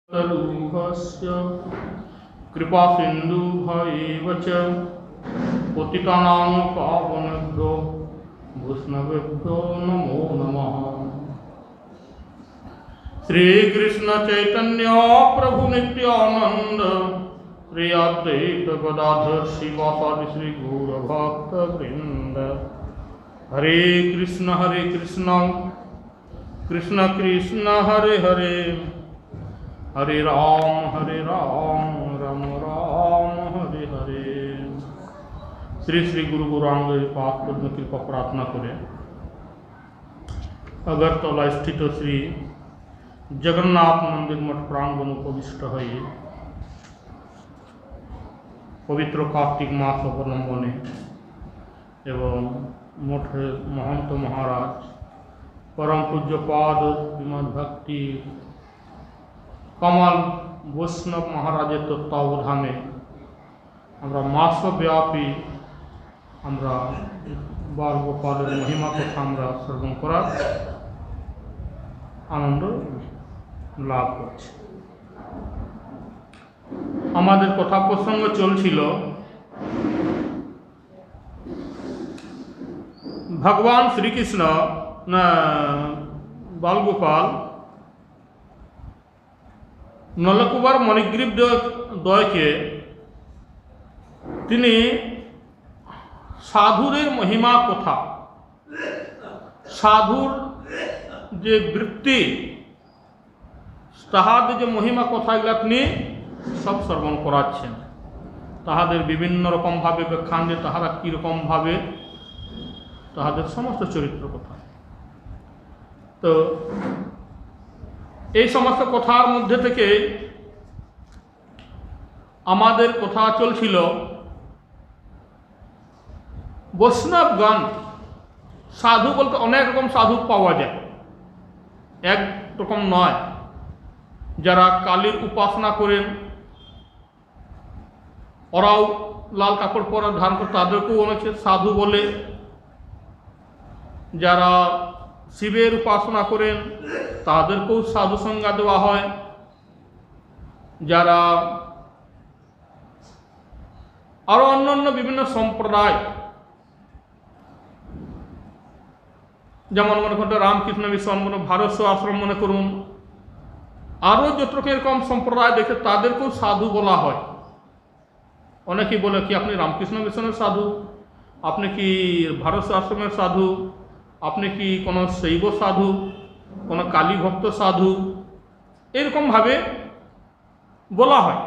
तरुहस्य कृपासिन्धुभैव च पतितानां पावनेभ्यो वैष्णवेभ्यो नमो नमः। श्रीकृष्ण चैतन्य प्रभु नित्यानंद श्री अद्वैत गदाधर शिवासादि श्री गौरभक्तवृंद। हरे कृष्ण कृष्ण कृष्ण हरे हरे, हरे राम राम राम हरे हरे। श्री श्री गुरु गौरांग पाक पद्म कृपा प्रार्थना करें। अगरतला स्थित श्री जगन्नाथ मंदिर मठ प्रांगण उपविष्ट है पवित्र कार्तिक मास अवलंबने एवं मठ महंत महाराज परम पूज्यपाद श्रीमद् भक्ति कमल वैष्णव महाराजेर तत्त्वावधाने আমরা মাসব্যাপী আমরা বাল গোপালের মহিমা কথা আমরা শ্রবণ করার আনন্দ লাভ করছি। আমাদের কথা প্রসঙ্গ চলছিল ভগবান শ্রীকৃষ্ণ বালগোপাল নলকুবার মণিগ্রীব দ্বয়কে তিনি সাধুদের মহিমা কথা, সাধুর যে বৃত্তি তাহাদের যে মহিমা কথা এগুলা তিনি সব শ্রবণ করাচ্ছেন। তাহাদের বিভিন্ন রকমভাবে ব্যাখ্যান দিয়ে তাহারা কীরকমভাবে তাহাদের সমস্ত চরিত্র কথা। তো এই সমস্ত কথার মধ্যে থেকে আমাদের কথা চলছিল বৈষ্ণবগণ, সাধু বলতে অনেক রকম সাধু পাওয়া যায়, এক রকম নয়। যারা কালীর উপাসনা করেন ওরাও লাল কাপড় পরা ধারণ করে, তাদেরকেও অনেক সাধু বলে। যারা শিবের উপাসনা করেন তাদেরকেও সাধু সংজ্ঞা দেওয়া হয়। যারা আরো অন্যান্য বিভিন্ন সম্প্রদায়, যেমন মনে করুন রামকৃষ্ণ মিশন, মনে ভারত আশ্রম মনে করুন, আরও যত এরকম সম্প্রদায় দেখে তাদেরকেও সাধু বলা হয়। অনেকেই বলে কি আপনি রামকৃষ্ণ মিশনের সাধু, আপনি কি ভারত আশ্রমের সাধু, আপনি কি কোনো শৈব সাধু, কোনো কালী ভক্ত সাধু, এরকমভাবে বলা হয়।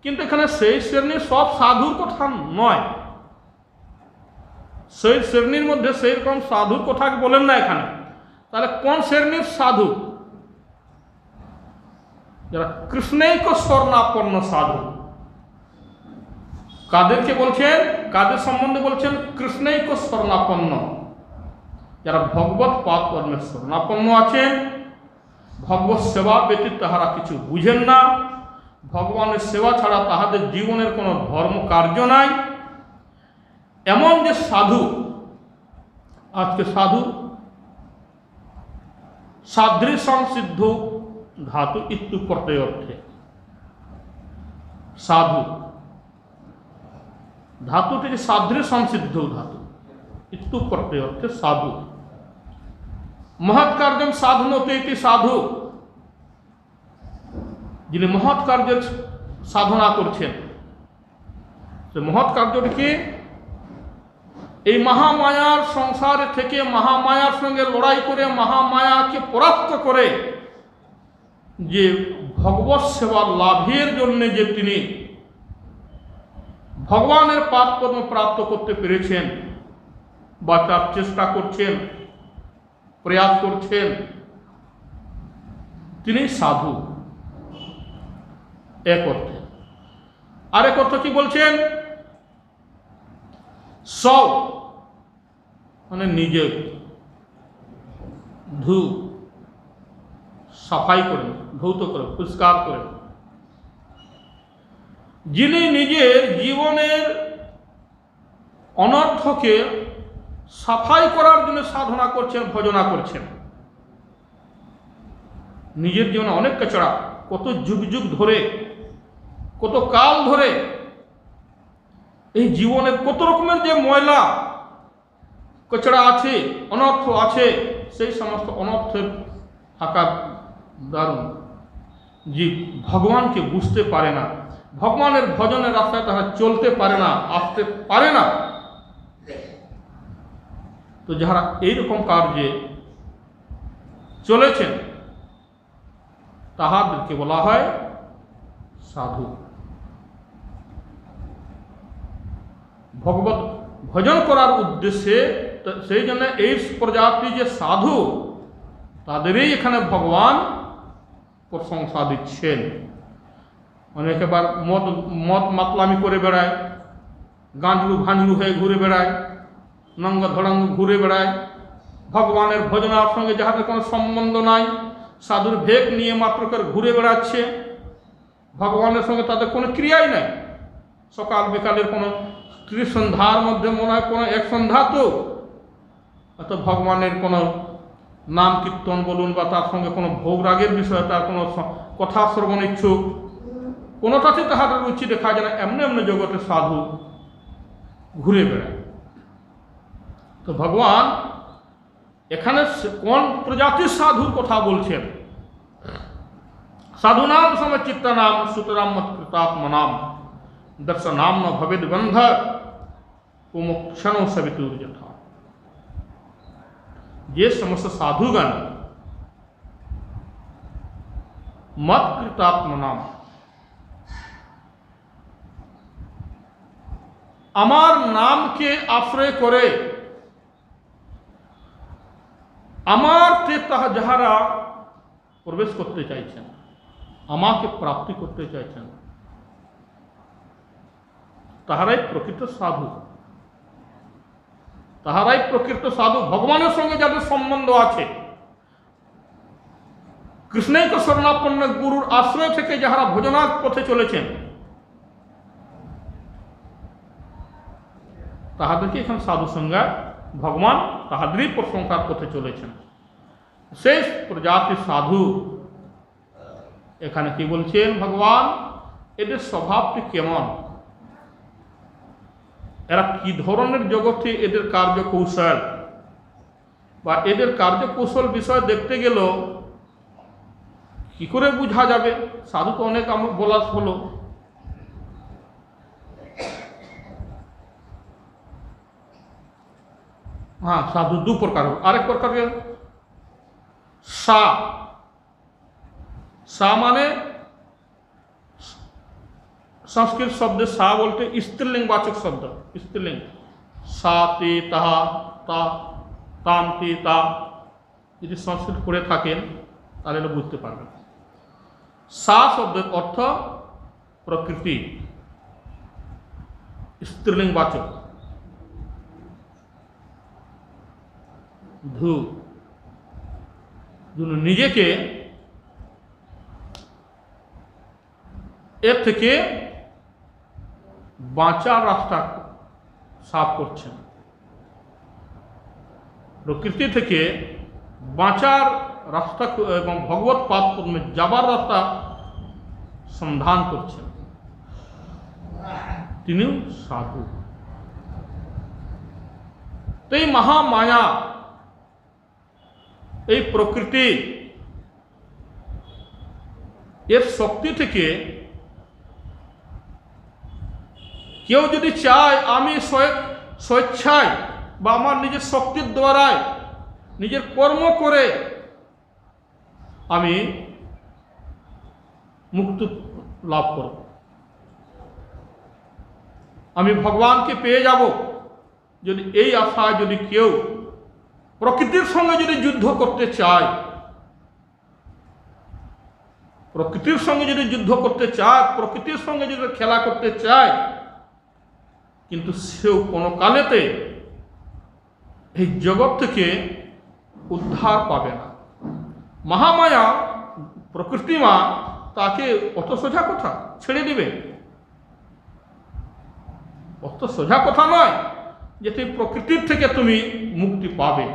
কিন্তু এখানে সেই শ্রেণীর সব সাধুর কথা নয়, সেই শ্রেণীর মধ্যে সেই রকম সাধুর কথা বলেন না এখানে। তাহলে কোন শ্রেণীর সাধু? যারা কৃষ্ণৈক স্বর্ণাপন্ন সাধু। কাদেরকে বলছেন, কাদের সম্বন্ধে বলছেন? কৃষ্ণৈক স্বর্ণাপন্ন, যারা ভগবত পাদ পদ্মে স্বর্ণাপন্ন আছেন, ভগবত সেবা ব্যতীত তাহারা কিছু বুঝেন না, ভগবানের সেবা ছাড়া তাহাদের জীবনের কোনো ধর্ম কার্য নাই, এমন যে সাধু। আজকে সাধু সাদৃশ্যং সিদ্ধ ধাতু ইত্যু প্রত্যয় অর্থে সাধু ধাতুটি যে সাদৃশ্যং সিদ্ধ ধাতু ইত্যু প্রত্যয় অর্থে সাধু। মহৎ কার্যম সাধনতে ইতি সাধু, যিনি মহৎ কার্যের সাধনা করছেন, সে মহৎ কার্যটিকে এই মহামায়ার সংসারে থেকে মহামায়ার সঙ্গে লড়াই করে মহামায়াকে পরাস্ত করে যে ভগবত সেবা লাভের জন্য যে তিনি ভগবানের পাদ পদ্ম প্রাপ্ত করতে পেরেছেন বা তার চেষ্টা করছেন, প্রয়াস করছেন, তিনি সাধু। এক অর্থে। আরেক অর্থ কি বলছেন? সব মানে নিজে সাফাই করেন, ধৌত করেন, পরিষ্কার করেন, যিনি নিজের জীবনের অনর্থকে সাফাই করার জন্য সাধনা করছেন, ভজনা করছেন। নিজের জীবনে অনেক কাচড়া কত যুগ যুগ ধরে, কত কাল ধরে এই জীবনের কত রকমের যে ময়লা কচড়া আছে, অনর্থ আছে, সেই সমস্ত অনর্থের থাকার দারুণ জীব ভগবানকে বুঝতে পারে না, ভগবানের ভজনের রাস্তায় তারা চলতে পারে না, আসতে পারে না। তো যারা এইরকম কার্যে চলেছেন তাহাদেরকে বলা হয় সাধু। ভগবত ভজন করার উদ্দেশ্যে, সেই জন্য এই প্রজাতি যে সাধু তাদেরই এখানে ভগবান প্রশংসা দিচ্ছেন। অনেকে আবার মদ মাতলামি করে বেড়ায়, গাঁজলু ভাঁজলু হয়ে ঘুরে বেড়ায়, নঙ্গ ধড়ঙ্গ ঘুরে বেড়ায়, ভগবানের ভজনার সঙ্গে যাহাদের কোনো সম্বন্ধ নাই, সাধুর ভেক নিয়ে মাত্র করে ঘুরে বেড়াচ্ছে, ভগবানের সঙ্গে তাদের কোনো ক্রিয়াই নাই। সকাল বিকালের কোনো ত্রিসন্ধ্যার মধ্যে মনে হয় কোনো এক সন্ধ্যা, তো অত ভগবানের কোনো নাম কীর্তন বলুন বা তার সঙ্গে কোনো ভোগ রাগের বিষয়ে তার কোনো কথা শ্রবণ ইচ্ছুক কোনোটাতে তাহাদের রুচি দেখা যায় না। এমনি এমনি জগতে সাধু ঘুরে বেড়ায়। তো ভগবান এখানে কোন প্রজাতির সাধুর কথা বলছেন? সাধু নাম সময় চিত্তা নাম সুতরাম মত কৃতাত্ম নাম দর্শনাম ন ভবেদ বন্ধ কুমোক্ষণ সবিতুর যথা। যে সমস্ত সাধুগণ মত কৃতাত্ম নাম, আমার নামকে আশ্রয় করে আমার যাহারা প্রবেশ করতে চাইছেন, আমাকে প্রাপ্তি করতে চাইছেন, তাহারাই প্রকৃত সাধু। তাহারাই প্রকৃত সাধু। ভগবানের সঙ্গে যাদের সম্বন্ধ আছে, কৃষ্ণৈক শরণাপন্ন গুরুর আশ্রয় থেকে যাহারা ভজনার পথে চলেছেন, তাহাদেরকে এখানে সাধু সংজ্ঞা ভগবান তাহাদেরই প্রশংসার পথে চলেছেন। শেষ প্রজাতি সাধু এখানে কি বলছেন ভগবান? এদের স্বভাবটি কেমন, এরা কি ধরনের জগতে এদের কার্যকৌশল বা এদের কার্যকৌশল বিষয় দেখতে গেল কি করে বোঝা যাবে? সাধু তো অনেক বলা হলো। হ্যাঁ, সাধু দু প্রকার। আরেক প্রকার সা, সা মানে संस्कृत शब्द सा बोलते स्त्रीलिंग वाचक शब्द, स्त्रीलिंग। सा ते ताहा ता ताम ते ता, যদি সংস্কৃত পড়ে থাকেন তাহলে বুঝতে পারবেন। সা শব্দের অর্থ প্রকৃতি, স্ত্রীলিঙ্গ বাচক। ধু, নিজেকে এর থেকে বাঁচার রাস্তা সাফ করছেন, প্রকৃতি থেকে বাঁচার রাস্তা এবং ভগবত পাদ পদ্মে যাবার রাস্তা সন্ধান করছেন, তিনিও সাধু। তো এই মহামায়া, এই প্রকৃতি, এর শক্তি থেকে কেউ যদি চায় আমি স্বেচ্ছায় বা আমার নিজের শক্তির দ্বারায় নিজের কর্ম করে আমি মুক্তি লাভ করব, আমি ভগবানকে পেয়ে যাব, যদি এই আশায় যদি কেউ প্রকৃতির সঙ্গে যদি যুদ্ধ করতে চায়, প্রকৃতির সঙ্গে যদি যুদ্ধ করতে চায়, প্রকৃতির সঙ্গে যদি খেলা করতে চায়, কিন্তু সেও কোনো কালেতে এই জগৎ থেকে উদ্ধার পাবে না। মহামায়া প্রকৃতি মা তাকে অত সোজা কথা ছেড়ে দিবে? অত সোজা কথা নয় যে তুমি প্রকৃতির থেকে তুমি মুক্তি পাবে।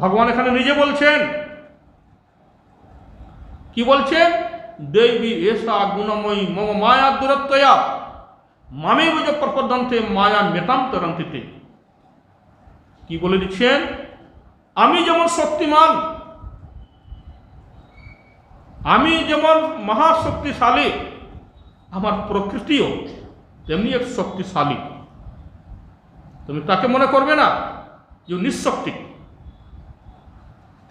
ভগবান এখানে নিজে বলছেন, কি বলছেন? দেবী এসা গুণময়ী মম মায়া দূরত্বয়া মামে বুঝে প্রপদ্যন্তে মায়া মেতাম তরন্তিতে। কি বলে দিচ্ছেন? আমি যেমন শক্তিমান, আমি যেমন মহাশক্তিশালী, আমার প্রকৃতিও তেমনি এক শক্তিশালী। তুমি তাকে মনে করবে না যে নিঃশক্তি,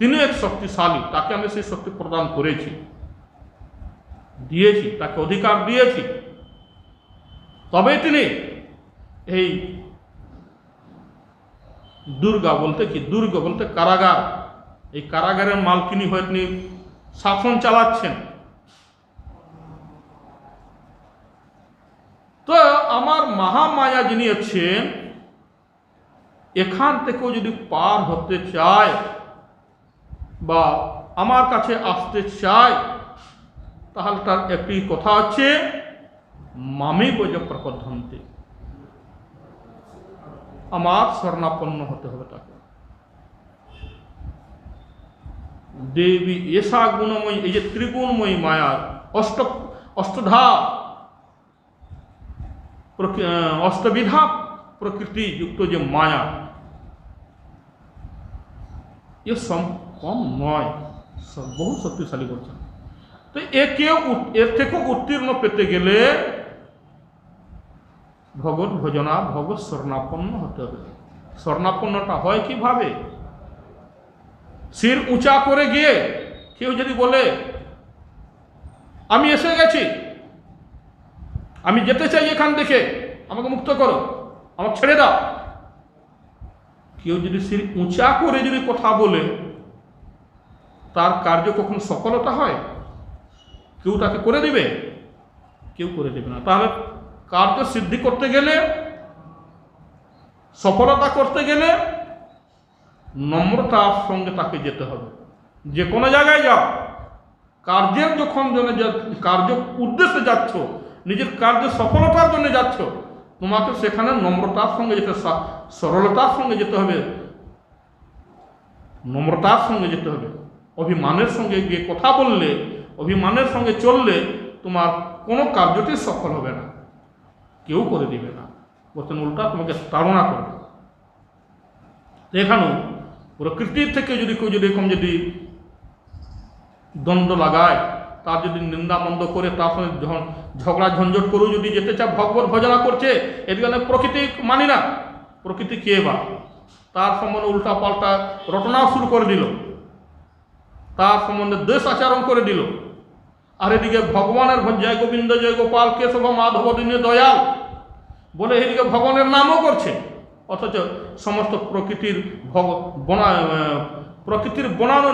তিনি এক শক্তিশালী, তাকে আমি সেই শক্তি প্রদান করেছি, দিয়েছি, তাকে অধিকার দিয়েছি। তবে তিনি এই দুর্গা বলতে কি, দুর্গ বলতে কারাগার, এই কারাগারের মালকিনী হয়ে তিনি শাসন চালাচ্ছেন। তো আমার মহামায়া যিনি আছেন, এখান থেকেও যদি পার হতে চায় বা আমার কাছে আসতে চায়, তাহলে তার একটি কথা হচ্ছে মামে বজ প্রপদ্ধন্তে, আমার শরণাপন্ন হতে হবে তাকে। দেবী এসা গুণময়ী, এই যে ত্রিগুণময়ী মায়া, অষ্টধা অষ্টবিধা প্রকৃতি যুক্ত যে মায়া, এ কম নয়, বহু শক্তিশালী করছেন। তো এর থেকেও উত্তীর্ণ পেতে গেলে ভগবত ভজনা, ভগবত শরণাপন্ন হতে হবে। শরণাপন্নটা হয় কিভাবে? শির উঁচা করে গিয়ে কেউ যদি বলে আমি এসে গেছি, আমি যেতে চাই এখান থেকে, আমাকে মুক্ত করো, আমাকে ছেড়ে দাও, কেউ যদি শির উঁচা করে যদি কথা বলে, তার কার্য কখনো সফলতা হয়? কেউ তাকে করে দিবে? কেউ করে দেবে না। তাহলে কার্য সিদ্ধি করতে গেলে, সফলতা করতে গেলে নম্রতার সঙ্গে তাকে যেতে হবে। যে কোনো জায়গায় যাও, কার্যের যখন কার্য উদ্দেশ্যে যাচ্ছ, নিজের কার্য সফলতার জন্য যাচ্ছ, তোমাকে সেখানে নম্রতার সঙ্গে যেতে, সরলতার সঙ্গে যেতে হবে, নম্রতার সঙ্গে যেতে হবে। অভিমানের সঙ্গে গিয়ে কথা বললে, অভিমানের সঙ্গে চললে তোমার কোনো কার্যটি সফল হবে না, কেউ করে দিবে না, বলছেন উল্টা তোমাকে তাড়না করবে। এখানেও প্রকৃতির থেকে যদি কেউ যদি এরকম যদি দ্বন্দ্ব লাগায়, তার যদি নিন্দা মন্দ করে, তার সঙ্গে ঝগড়া ঝঞ্ঝট করেও যদি যেতে চায়, ভগবত ভজনা করছে, এদিকে প্রকৃতি মানি না, প্রকৃতি কে বা, তার সম্বন্ধে উল্টা পাল্টা রটনা শুরু করে দিল, তার সম্বন্ধে দেশ আচরণ করে দিল। আর এদিকে ভগবানের জয় গোবিন্দ জয় গোপাল কেশব মাধব দীন দয়াল বলে এদিকে ভগবানের নামও করছে, অথচ সমস্ত প্রকৃতির প্রকৃতির বনানো,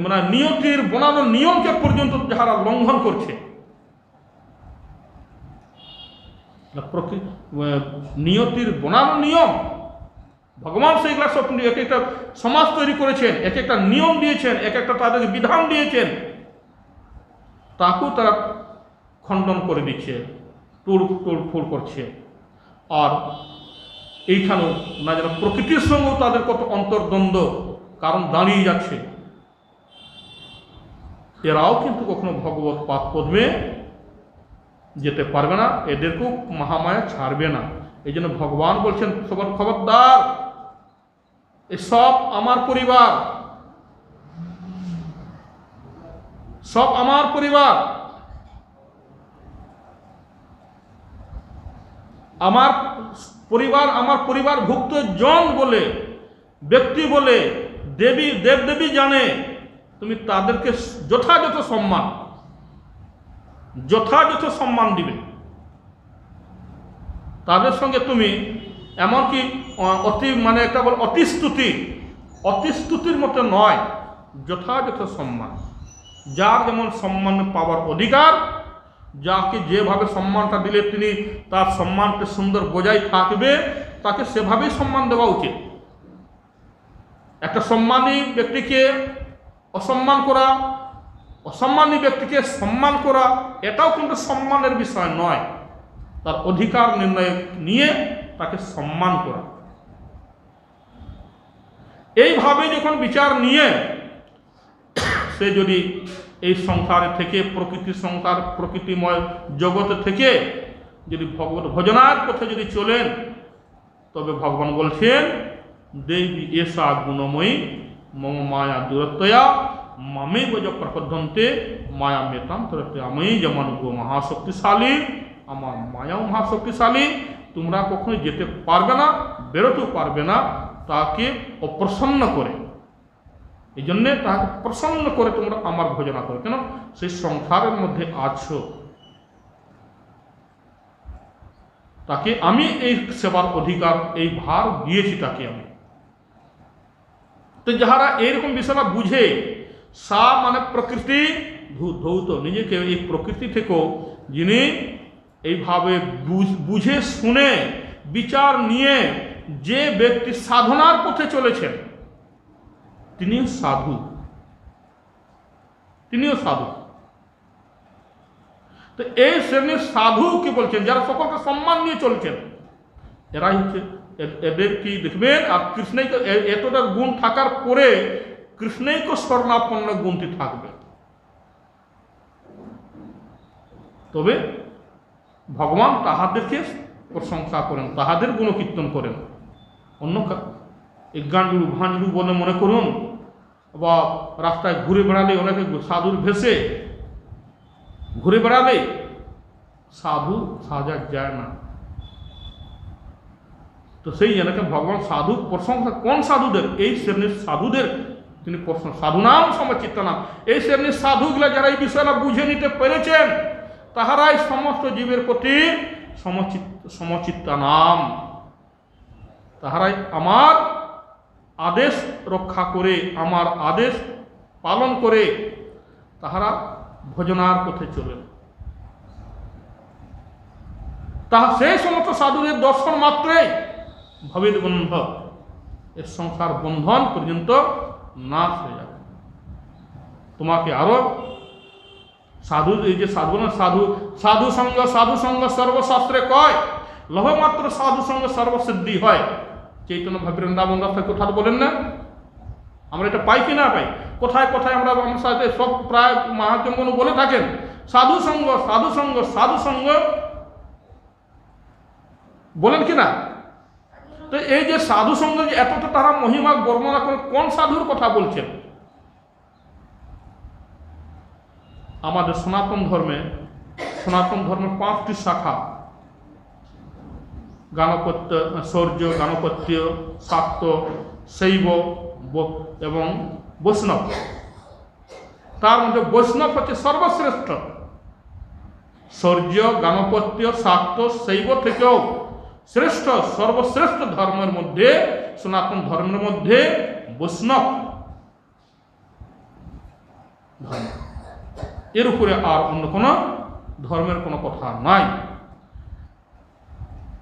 মানে নিয়তির বনানো নিয়মকে পর্যন্ত যারা লঙ্ঘন করছে, নিয়তির বনানো নিয়ম, ভগবান সেইগুলা সব এক একটা সমাজ তৈরি করেছেন, এক একটা নিয়ম দিয়েছেন, এক একটা তাদেরকে বিধান দিয়েছেন, তাকেও তারা খণ্ডন করে দিচ্ছে, তোড়ফোড় করছে। আর এইখানেও না যেন প্রকৃতির সঙ্গেও তাদের কত অন্তর্দ্বন্দ্ব কারণ দাঁড়িয়ে যাচ্ছে, এরাও কিন্তু কখনো ভগবত পাদ পদ্মে যেতে পারবে না, এদেরকেও মহামায়া ছাড়বে না। এই জন্য ভগবান বলছেন সবার খবরদার, এসব আমার পরিবার, সব আমার পরিবার, আমার পরিবার, আমার পরিবারভুক্ত জন বলে, ব্যক্তি বলে, দেবী দেবদেবী জানে, তুমি তাদেরকে যথাযথ সম্মান দিবে। তাদের সঙ্গে তুমি এমনকি একটা বল অতিস্তুতির মতো নয়, যথাযথ সম্মান, যার যেমন সম্মান পাওয়ার অধিকার, যাকে যেভাবে সম্মানটা দিলে তিনি তার সম্মানটা সুন্দর বজায় থাকবে, তাকে সেভাবেই সম্মান দেওয়া উচিত। একটা সম্মানী ব্যক্তিকে অসম্মান করা, অসম্মানী ব্যক্তিকে সম্মান করা, এটাও কিন্তু সম্মানের বিষয় নয়। তার অধিকার নির্ণয় নিয়ে তাকে সম্মান করা, এইভাবে যখন বিচার নিয়ে সে যদি এই সংসারে থেকে, প্রকৃতির সংসার প্রকৃতিময় জগতে থেকে যদি ভগবত ভজনার পথে যদি চলেন, তবে ভগবান বলছেন দেবী এসা গুণময়ী মম মায়া দূরত্বয়া মামে বজ প্রপদ্ধন্তে মায়া মেতাম তরতে। আমি যেমন গো মহাশক্তিশালী, আমার মায়াও মহাশক্তিশালী, তোমরা কখনো যেতে পারবে না, বেরোতেও পারবে না তাকে অপ্রসন্ন করে। এই জন্যে তাকে প্রসন্ন করে তোমরা আমার ভজনা করো। কেন? সেই সংসারের মধ্যে আছো, তাকে আমি এই সেবার অধিকার, এই ভার দিয়েছি তাকে আমি। তো যাহারা এইরকম বিষয়টা বুঝে, সা মানে প্রকৃতি ধৌত, নিজেকে এই প্রকৃতি থেকেও যিনি এইভাবে বুঝে শুনে বিচার নিয়ে যে ব্যক্তি সাধনার পথে চলেছেন, তিনিও সাধু, তিনিও সাধু। তো এই শ্রেণীর সাধু কি বলছেন, যারা সকলকে সম্মান নিয়ে চলছেন, এরাই হচ্ছে এদের কি দেখবেন। আর কৃষ্ণকে এতটা গুণ থাকার পরে কৃষ্ণকে স্বর্ণাপন্ন গুণটি থাকবে, তবে ভগবান তাহাদেরকে প্রশংসা করেন, তাহাদের গুণকীর্তন করেন। অন্য গাঞ্জুরু ভাঞ্জুরু বলে মনে করুন, বা রাস্তায় ঘুরে বেড়ালে, অনেকে সাধুর ভেসে ঘুরে বেড়ালে সাধু সাজা যায় না। তো সেই জন্যকে ভগবান সাধু প্রশংসা, কোন সাধুদের? এই শ্রেণীর সাধুদের তিনি প্রশংসা। সাধু নাম সমচিত্ত নাম, এই শ্রেণীর সাধুগুলা যারা এই বিষয়টা বুঝে নিতে পেরেছেন, তাহারাই সমস্ত জীবের প্রতি সমচিত্তা নাম, তাহারাই আমার আদেশ রক্ষা করে, আমার আদেশ পালন করে তাহারা ভজনার পথে চলেন। তাহা সেই সমস্ত সাধুদের দর্শন মাত্রেই ভবেদ বন্ধ, এর সংসার বন্ধন পর্যন্ত নাশ হয়ে যাবে। তোমাকে আরো সাধু, এই যে সাধু না, সাধু সাধু সঙ্গ সর্বশাস্ত্রে কয়, লহমাত্র সাধু সঙ্গ সর্বসিদ্ধি হয়। চৈতন্য ভাবে বৃন্দাবন রাস্তায় কোথাও বলেন না? আমরা এটা পাই কি না পাই? কোথায় কোথায় আমরা আমার সাথে সব প্রায় মহাজনগণ বলে থাকেন সাধু সঙ্গ সাধু সঙ্গ সাধু সঙ্গ, বলেন কি না? তো এই যে সাধু সঙ্গ যে এতটা তারা মহিমা বর্ণনা করে, কোন সাধুর কথা বলছেন? আমাদের সনাতন ধর্মের 5টি শাখা, গানপত্য, শৌর্য, গানপত্য, শাক্ত, শৈব এবং বৈষ্ণব। তার মধ্যে বৈষ্ণব হচ্ছে সর্বশ্রেষ্ঠ। শৌর্য, গানপত্য, শাক্ত, শৈব থেকেও শ্রেষ্ঠ, সর্বশ্রেষ্ঠ ধর্মের মধ্যে, সনাতন ধর্মের মধ্যে বৈষ্ণব ধর্ম। এর উপরে আর অন্য কোনো ধর্মের কোনো কথা নাই।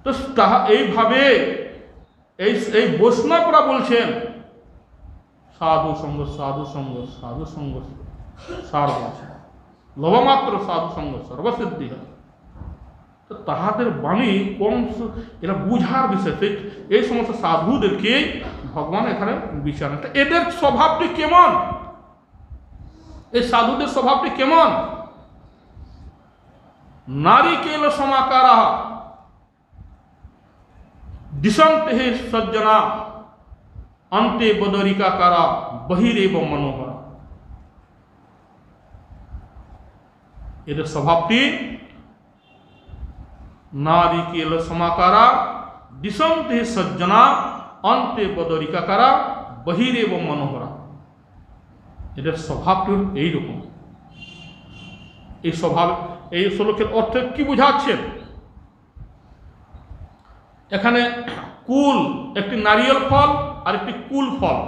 তো তাহা এইভাবে এই বৈষ্ণবরা বলছেন সাধু সঙ্গ সাধু সঙ্গ সাধু সঙ্গ সার বলছে, লবমাত্র সাধু সঙ্গ সর্বসিদ্ধি হয়। তো তাহাদের বাণী কম, এরা বুঝার বিষয়। এই সমস্ত সাধুদেরকে ভগবান এখানে বিচার। এদের স্বভাবটি কেমন? এই সাধুদের স্বভাবটি কেমন? নারিকেল সমাকারা দিশন্তে হে সজ্জনা अन्ते बदरिकाकारा बहिरेव मनोहरा। এদের স্বভাবটি নারিকেল সমাকারা দিশন্তে সজ্জনা अन्ते बदरिकाकारा बहिरेव मनोहरा। এদের স্বভাবটি এইরকম। এই স্বভাব, এই শ্লোকের অর্থ কি বুঝাচ্ছেন? এখানে কুল, একটি নারিয়েল ফল আর একটি কুল ফল।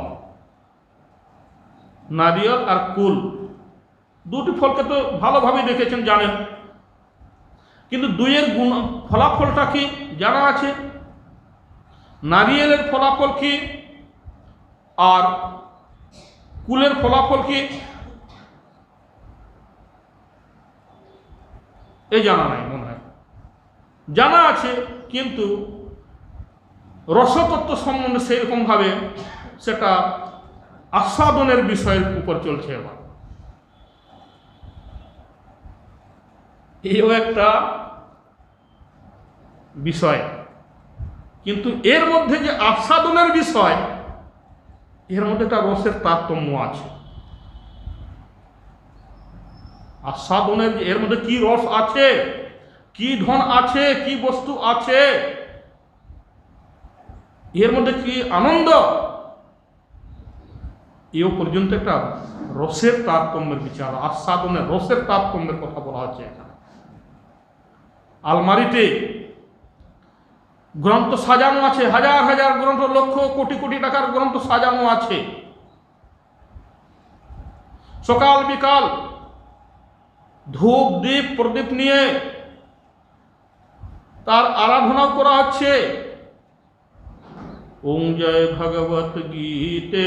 নারিয়েল আর কুল দুটি ফলকে তো ভালোভাবে দেখেছেন, জানেন, কিন্তু দুইয়ের গুণ ফলাফলটা কি জানা আছে? নারিয়েলের ফলাফল কি আর কুলের ফলাফল কি এই জানা নাই, মনে হয় জানা আছে, কিন্তু রসতত্ত্ব সম্বন্ধে সেইরকম ভাবে সেটা আস্বাদনের বিষয়ের উপর চলছে। এবার এও একটা বিষয়। কিন্তু এর মধ্যে যে আস্বাদনের বিষয়, এর মধ্যে একটা রসের তারতম্য আছে। আস্বাদনের এর মধ্যে কি রস আছে, কি ধন আছে, কি বস্তু আছে, এর মধ্যে কি আনন্দ, এও পর্যন্ত একটা রসের তারতম্যের বিচার, আস্বাদনের রসের তারতম্যের কথা বলা হচ্ছে এখানে। আলমারিতে গ্রন্থ সাজানো আছে, হাজার হাজার গ্রন্থ, লক্ষ কোটি কোটি টাকার গ্রন্থ সাজানো আছে। সকাল বিকাল ধূপ দীপ প্রদীপ নিয়ে তার আরাধনাও করা হচ্ছে। ওম জয় ভগবত গীতে,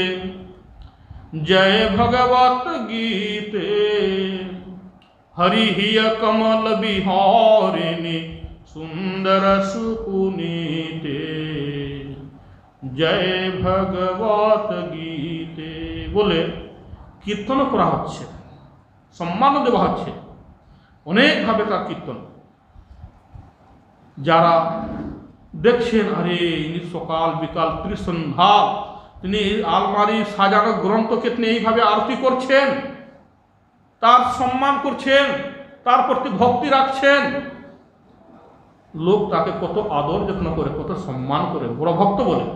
জয় ভগবত গীতে, হরি হিয় কমল বিহারিণী সুন্দর সুপুনীতে, জয় ভগবত গীতে বলে কীর্তন করা হচ্ছে, সম্মানও দেওয়া হচ্ছে অনেকভাবে তার কীর্তন। যারা দেখছেন, আরে ইনি সকাল বিকাল ত্রিসন্ধ্যা তিনি আলমারি সাজানো গ্রন্থকে তিনি এইভাবে আরতি করছেন, তার সম্মান করছেন, তার প্রতি ভক্তি রাখছেন, লোক তাকে কত আদর যত্ন করে, কত সম্মান করে, বড় ভক্ত বলে।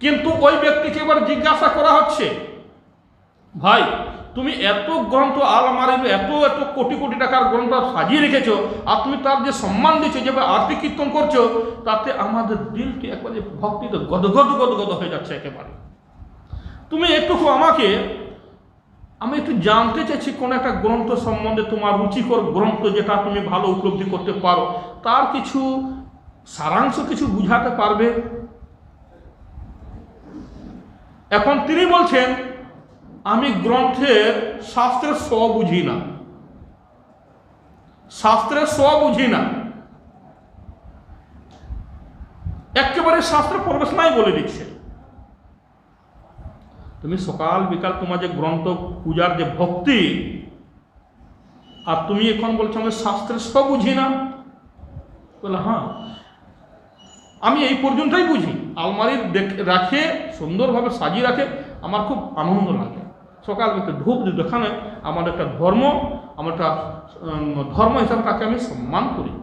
কিন্তু ওই ব্যক্তিকে এবার জিজ্ঞাসা করা হচ্ছে, ভাই তুমি এত গ্রন্থ আলমারির এত এত কোটি কোটি টাকার গ্রন্থ সাজিয়ে রেখেছ, আর তুমি তার যে সম্মান দিচ্ছ, যে আরতি কীর্তন করছো, তাতে আমাদের দিলটি একবারে ভক্তিতে গদগদ গদগদ হয়ে যাচ্ছে একেবারে। তুমি একটুকু আমাকে, আমি একটু জানতে চাইছি কোন একটা গ্রন্থ সম্বন্ধে, তোমার রুচিকর গ্রন্থ যেটা তুমি ভালো উপলব্ধি করতে পারো, তার কিছু সারাংশ কিছু বুঝাতে পারবে? এখন তিনি বলছেন, আমি গ্রন্থের শাস্ত্রের স বুঝি না, শাস্ত্রের স বুঝি না, একেবারে শাস্ত্রে প্রবেশ নাই বলে দিচ্ছে। তুমি সকাল বিকাল তোমার যে গ্রন্থ পূজার যে ভক্তি, আর তুমি এখন বলছো আমি শাস্ত্রের স বুঝি না। বলে হ্যাঁ, আমি এই পর্যন্তই বুঝি, আলমারির রাখে সুন্দরভাবে সাজিয়ে রাখে, আমার খুব আনন্দ লাগে। সকাল বিকাল ধূপ দেখানো আমার একটা ধর্ম, আমার একটা ধর্ম হিসাবে তাকে আমি সম্মান করি,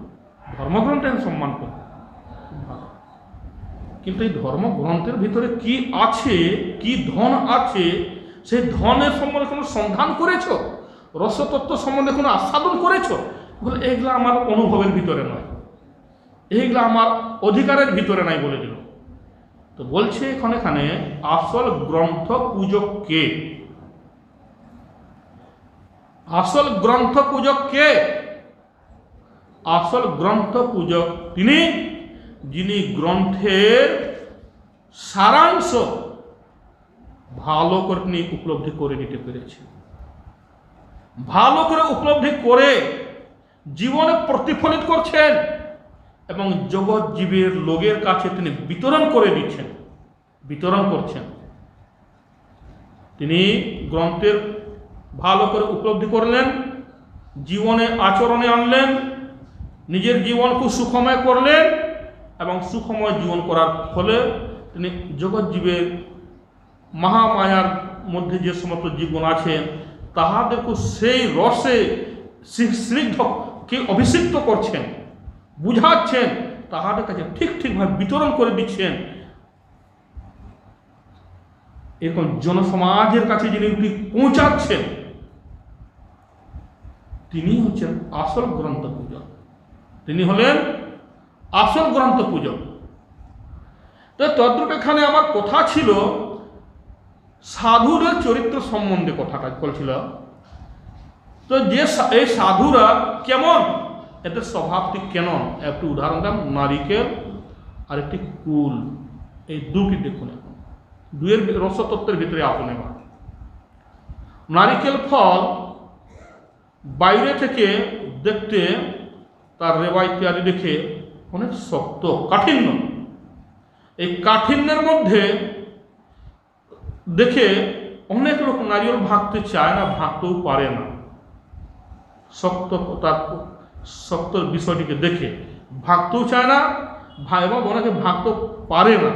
ধর্মগ্রন্থে আমি সম্মান করি। কিন্তু এই ধর্মগ্রন্থের ভিতরে কি আছে, কি ধন আছে, সেই ধনের সম্বন্ধে কোনো সন্ধান করেছ? রসতত্ত্ব সম্বন্ধে কোনো আস্বাদন করেছ? বলে এইগুলো আমার অনুভবের ভিতরে নয়, এইগুলো আমার অধিকারের ভিতরে নাই বলে দিল। তো বলছে এখানে আসল গ্রন্থ পূজক কে? আসল গ্রন্থ পূজক কে? আসল গ্রন্থ পূজক তিনি, যিনি গ্রন্থের সারাংশ ভালো করে তিনি উপলব্ধি করে নিতে পেরেছেন, ভালো করে উপলব্ধি করে জীবনে প্রতিফলিত করছেন এবং জগৎ জীবের লোকের কাছে তিনি বিতরণ করে দিচ্ছেন, বিতরণ করছেন। তিনি গ্রন্থের ভালো করে উপলব্ধি করলেন, জীবনে আচরণে আনলেন, নিজের জীবনকে সুখময় করলেন এবং সুখময় জীবন করার ফলে তিনি জগৎ জীবের মহামায়ার মধ্যে যে সমস্ত জীবন আছে তাহাদেরকে সেই রসে স্নিগ্ধকে অভিষিক্ত করছেন, বুঝাচ্ছেন, তাহাদের কাছে ঠিক ঠিকভাবে বিতরণ করে দিচ্ছেন। এরকম জনসমাজের কাছে যিনি পৌঁছাচ্ছেন, তিনি হচ্ছেন আসল গ্রন্থ পূজক, তিনি হলেন আসল গ্রন্থ পূজক। তো তদ্রূপ এখানে আমার কথা ছিল সাধুদের চরিত্র সম্বন্ধে কথাটা বলছিল। তো যে এই সাধুরা কেমন, এদের স্বভাবটি কেমন, একটু উদাহরণ দাম। নারিকেল আর একটি কুল, এই দুটি দেখুন, এখন দুয়ের রসতত্ত্বের ভিতরে আসুন। এবার নারিকেল ফল বাইরে থেকে দেখতে তার রেওয়া ইত্যাদি দেখে অনেক শক্ত, কাঠিন্য। এই কাঠিন্যের মধ্যে দেখে অনেক লোক নারিকেল ভাঙতে চায় না, ভাঙতেও পারে না, শক্ত তার শক্ত বিষয়টিকে দেখে ভাগতেও চায় না, এবং অনেকে ভাগতে পারে না।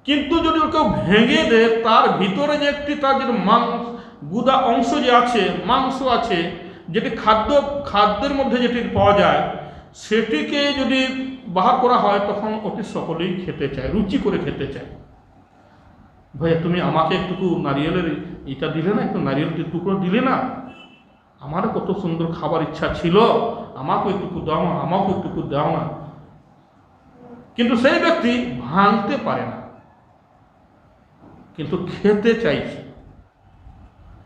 কিন্তু যদি কেউ ভেঙে দেয়, তার ভিতরে যে একটি তার যে গুদা অংশ যে আছে, মাংস আছে, যেটি খাদ্যের মধ্যে যেটি পাওয়া যায়, সেটিকে যদি বাহার করা হয় তখন অতি সকলেই খেতে চায়, রুচি করে খেতে চায়। ভাইয়া তুমি আমাকে একটুকু নারিয়েলের এটা দিলে না, একটু নারিয়েলের টুকরো দিলে না, আমারও কত সুন্দর খাবার ইচ্ছা ছিল, আমাকে একটুকু দাও না, আমাকে একটুকু দাও না। কিন্তু সেই ব্যক্তি ভাঙতে পারে না, কিন্তু খেতে চাইছে।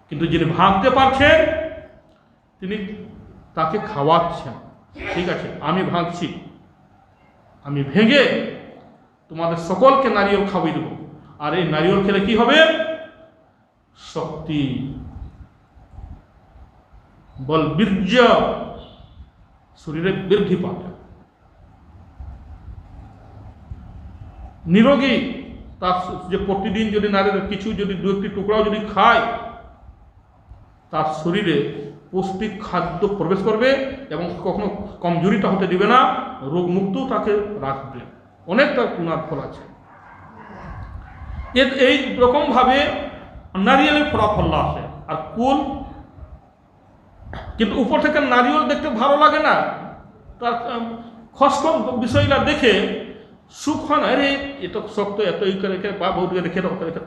কিন্তু যিনি ভাঙতে পারছেন তিনি তাকে খাওয়াচ্ছেন। ঠিক আছে, আমি ভাঙছি, আমি ভেঙে তোমাদের সকলকে নারিয়েল খাওয়াই দেবো। আর এই নারিয়েল খেলে কি হবে? শক্তি, বল, বীর্য শরীরে বৃদ্ধি পাবে, নিরোগী। তার যে প্রতিদিন যদি নারীর কিছু যদি দু একটি টুকরাও যদি খায়, তার শরীরে পৌষ্টিক খাদ্য প্রবেশ করবে এবং কখনো কমজোরিটা হতে দিবে না, রোগমুক্ত তাকে রাখবে। অনেকটা গুণার ফল আছে। এই রকমভাবে নারিয়েলের ফলাফল আসে। আর কুল, কিন্তু উপর থেকে নারিয়েল দেখতে ভালো লাগে না, তার খসখস বিষয়টা দেখে সুখ হয় না। আরে এত শক্ত, এত ই করে রেখে বা বহুত রেখে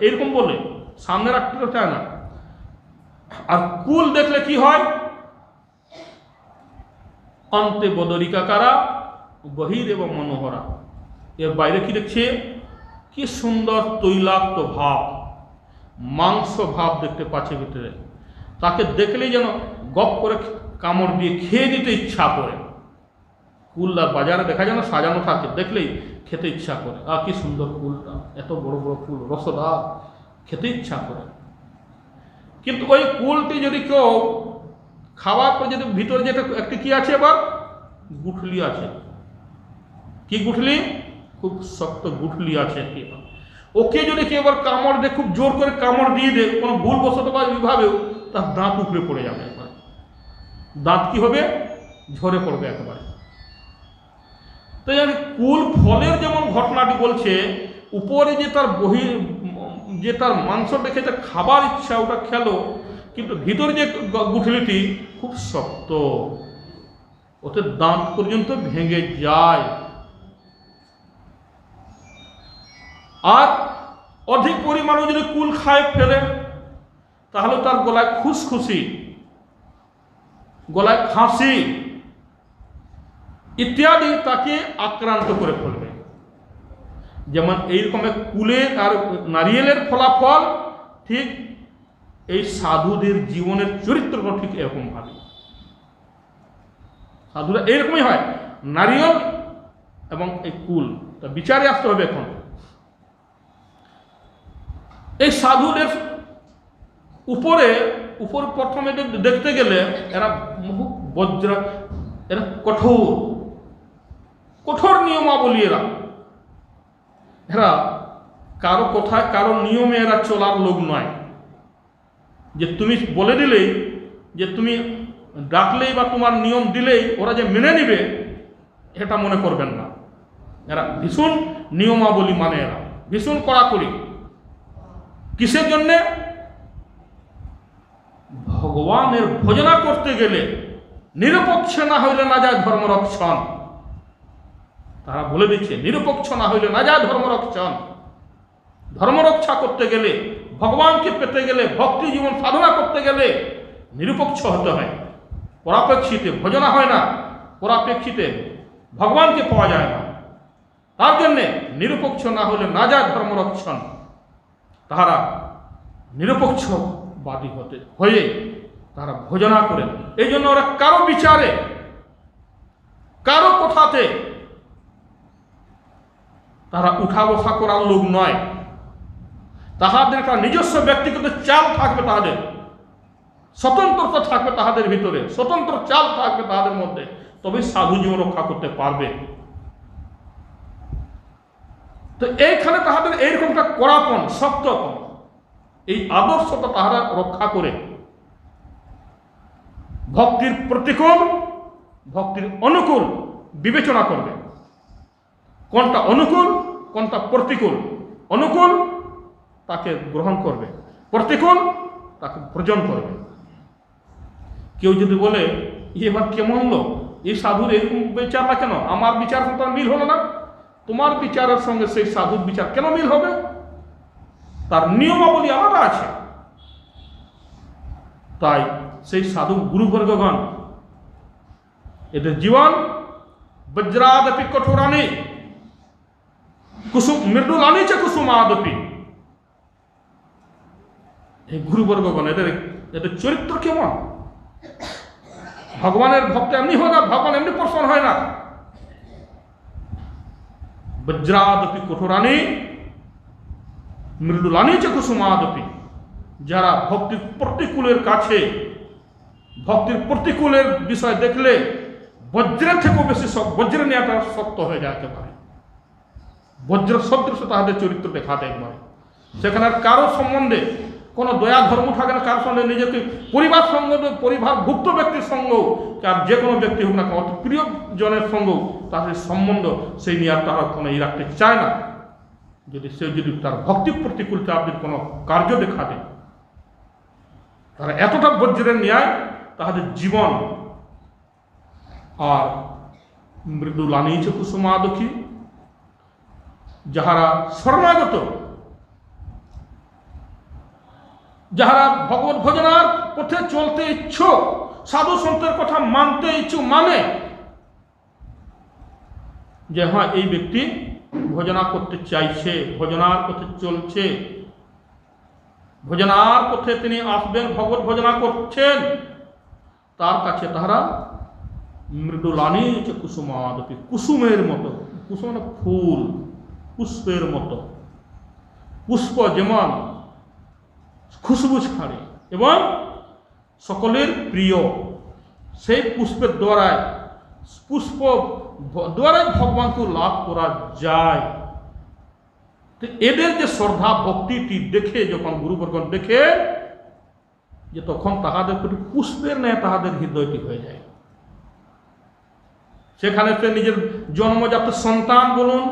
এইরকম বলে সামনে রাখতে চায় না। আর কুল দেখলে কি হয়? অন্তে বদরিকা কারা বহির এবং মনোহরা। এর বাইরে কি দেখছে? কি সুন্দর তৈলাক্ত ভাব, মাংস ভাব দেখতে পাচ্ছে ভিতরে। তাকে দেখলেই যেন গপ করে কামড় দিয়ে খেয়ে দিতে ইচ্ছা করে। কুল বাজারে দেখা যায় না, সাজানো থাকে, দেখলেই খেতে ইচ্ছা করে। আর কি সুন্দর কুলটা, এত বড় বড় কুল, রসদার, খেতে ইচ্ছা করে। কিন্তু ওই কুলটি যদি কেউ খাওয়ার পর যদি ভিতরে যেটা একটি কি আছে, এবার গুঠলি আছে। কি গুঠলি? খুব শক্ত গুঠলি আছে। ওকে যদি কেউ এবার কামড় দিয়ে, খুব জোর করে কামড় দিয়ে দেয় কোনো ভুল বসত বা এইভাবেও, তার দাঁত উপরে পড়ে যাবে। একবার দাঁত কি হবে? ঝরে পড়বে একেবারে। তাই আমি কুল ফলের যেমন ঘটনাটি বলছে, উপরে যে তার যে তার মাংস দেখে যে খাবার ইচ্ছা, ওটা খেলো, কিন্তু ভিতরে যে গুঠলিটি খুব শক্ত, ওতে দাঁত পর্যন্ত ভেঙে যায়। আর অধিক পরিমাণে যদি কুল খায় ফেলে, তাহলে তার গলায় খুশখুশি, গলায় খাঁসি ইত্যাদি তাকে আক্রান্ত করে ফেলবে। যেমন এইরকম কুলের আর নারিয়েলের ফলাফল, ঠিক এই সাধুদের জীবনের চরিত্রটা ঠিক এরকম ভাবে। সাধুরা এইরকমই হয়। নারিয়েল এবং এই কুল, তা বিচারে আসতে হবে। এখন এই সাধুদের উপরে প্রথমে দেখতে গেলে এরা বজ্র, এরা কঠোর নিয়মাবলী। এরা কারো কথায়, কারো নিয়মে এরা চলার লোক নয়। যে তুমি বলে দিলেই, যে তুমি ডাকলেই বা তোমার নিয়ম দিলেই ওরা যে মেনে নিবে, এটা মনে করবেন না। এরা ভীষণ নিয়মাবলী মানে, এরা ভীষণ কড়াকড়ি। কিসের জন্যে? ভগবানের ভজনা করতে গেলে নিরপেক্ষ না হইলে না যায় ধর্মরক্ষণ। তারা বলে দিচ্ছে, নিরপেক্ষ না হইলে না যায় ধর্মরক্ষণ। ধর্মরক্ষা করতে গেলে, ভগবানকে পেতে গেলে, ভক্তি জীবন সাধনা করতে গেলে নিরপেক্ষ হতে হয়। পরাপেক্ষিতে ভজনা হয় না, পরাপেক্ষিতে ভগবানকে পাওয়া যায় না। তার জন্যে নিরপেক্ষ না হলে না যায় ধর্মরক্ষণ। তাহারা নিরপেক্ষবাদী হয়ে তারা ভজনা করেন। এই জন্য ওরা কারো বিচারে, কারো কথাতে তারা উঠা বসা করার লোক নয়। তাহাদের একটা নিজস্ব ব্যক্তিগত চাল থাকবে, তাহাদের স্বতন্ত্রতা থাকবে, তাহাদের ভিতরে স্বতন্ত্র চাল থাকবে তাহাদের মধ্যে, তবে সাধু জীবন রক্ষা করতে পারবে। তো এইখানে তাহাদের এইরকমটা কড়াপন, শক্তপন, এই আদর্শটা তাহারা রক্ষা করে। ভক্তির প্রতিকূল ভক্তির অনুকূল বিবেচনা করবে, কোনটা অনুকূল কোনটা প্রতিকূল। অনুকূল তাকে গ্রহণ করবে, প্রতিকূল তাকে বর্জন করবে। কেউ যদি বলে এবার কেমন লোক, এই সাধুর এরকম বিচার না কেন, আমার বিচার তো মিল হলো না, তোমার বিচারের সঙ্গে সেই সাধুর বিচার কেন মিল হবে? তার নিয়মাবলী আলাদা আছে। তাই সেই সাধু গুরুবর্গগণ এদের জীবন বজ্রাদপি কঠোরানি কুসুম মৃদুলানি চে কুসুমাদপি। এই গুরুবর্গগণ এদের চরিত্র কেমন? ভগবানের ভক্ত এমনি হয় না, ভগবান এমনি প্রসন্ন হয় না। বজ্রাদপি কঠোরানি মৃদুলানি চে কুসুমাদপি। যারা ভক্তির প্রতিকূলের কাছে, ভক্তির প্রতিকূলের বিষয় দেখলে বজ্রের থেকেও বেশি বজ্র নেওয়াটা শক্ত হয়ে যায় একেবারে। বজ্র সদৃশ তাহাদের চরিত্র দেখা দেয় একবারে। সেখানে আর কারো সম্বন্ধে কোনো দয়া ধর্ম থাকে না, কারোর সঙ্গে নিজেকে পরিবার সঙ্গ, পরিবারভুক্ত ব্যক্তির সঙ্গ, আর যে কোনো ব্যক্তি হোক না, অত প্রিয় জনের সঙ্গ তাদের সম্বন্ধ সেই নিয়ে আর তারা কোনো ই রাখতে চায় না। যদি তার ভক্তি প্রতিকূল তাদের কোনো কার্য দেখা দেয়, তারা এতটা বজ্রের ন্যায় তাহাদের জীবন। আর মৃদুলানি চে কুসুমাদপি, যাহারা শরণাগত, যাহারা ভগবত ভজনার পথে চলতে ইচ্ছুক, সাধু সন্তের কথা মানতে ইচ্ছুক, মানে যে হ্যাঁ এই ব্যক্তি ভজনা করতে চাইছে, ভজনার পথে চলছে, ভজনার পথে তিনি আসবেন, ভগবত ভজনা করছেন, তার কাছে তাহারা মৃদুলানি চে কুসুমাদপি, কুসুমের মতো, কুসুম মানে ফুল, পুষ্পের মতো। পুষ্প যেমন খুশবু ছাড়ে এবং সকলের প্রিয়, সেই পুষ্পের দ্বারায় ভগবানকে লাভ করা যায়। তো এদের যে শ্রদ্ধা ভক্তিটি দেখে যখন গুরুবর্গণ দেখে, যে তখন তাহাদের প্রতি পুষ্পের ন্যায় তাহাদের হৃদয়টি হয়ে যায়। সেখানে সে নিজের জন্মজাত সন্তান বলুন,